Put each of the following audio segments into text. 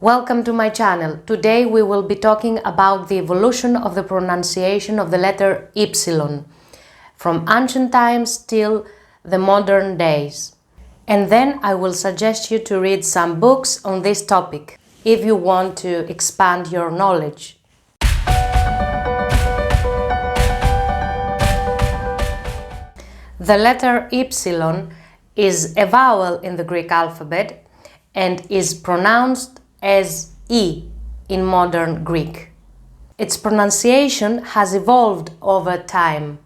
Welcome to my channel. Today we will be talking about the evolution of the pronunciation of the letter Ypsilon from ancient times till the modern days. And then I will suggest you to read some books on this topic if you want to expand your knowledge. The letter Ypsilon is a vowel in the Greek alphabet and is pronounced as E in modern Greek. Its pronunciation has evolved over time.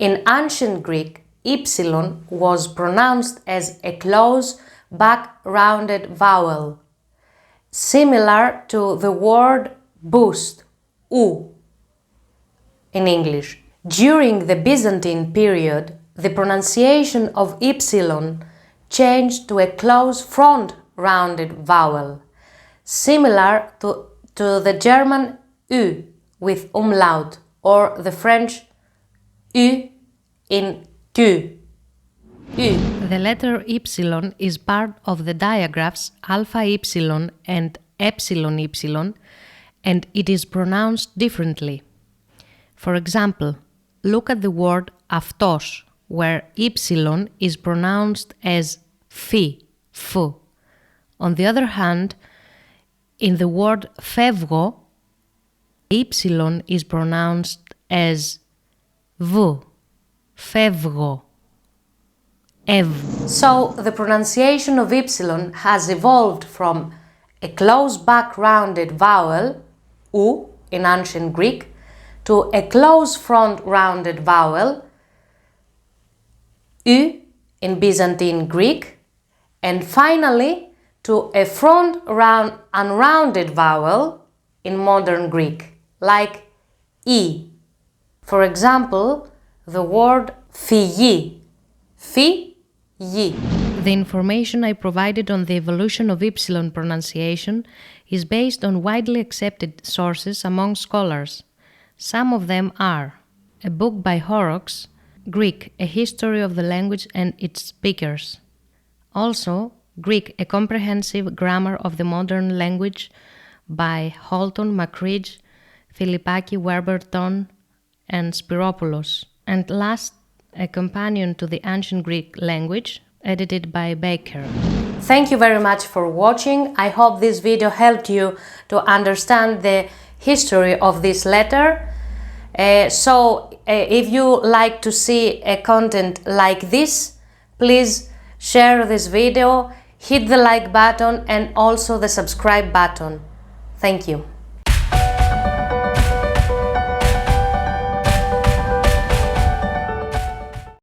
In ancient Greek, Ypsilon was pronounced as a close back-rounded vowel, similar to the word boost, U, in English. During the Byzantine period, the pronunciation of Ypsilon changed to a close front-rounded vowel, similar to the German U with umlaut or the French U in tu. U. The letter Ypsilon is part of the diagraphs alpha Ypsilon and epsilon Ypsilon, and it is pronounced differently. For example, look at the word αυτός, where Ypsilon is pronounced as φ. On the other hand, in the word φεύγω, Ypsilon is pronounced as v. φεύγω. So the pronunciation of Ypsilon has evolved from a close back-rounded vowel, U in ancient Greek, to a close front-rounded vowel, U in Byzantine Greek, and finally to a unrounded vowel in modern Greek, like E. For example, the word φυγή, φυγή. The information I provided on the evolution of Ypsilon pronunciation is based on widely accepted sources among scholars. Some of them are a book by Horrocks, Greek, A History of the Language and Its Speakers. Also, Greek, A Comprehensive Grammar of the Modern Language by Holton, Macridge, Philippaki, Warburton, and Spiropoulos. And last, A Companion to the Ancient Greek Language, edited by Baker. Thank you very much for watching. I hope this video helped you to understand the history of this letter. If you like to see a content like this, please share this video, hit the like button and also the subscribe button. Thank you.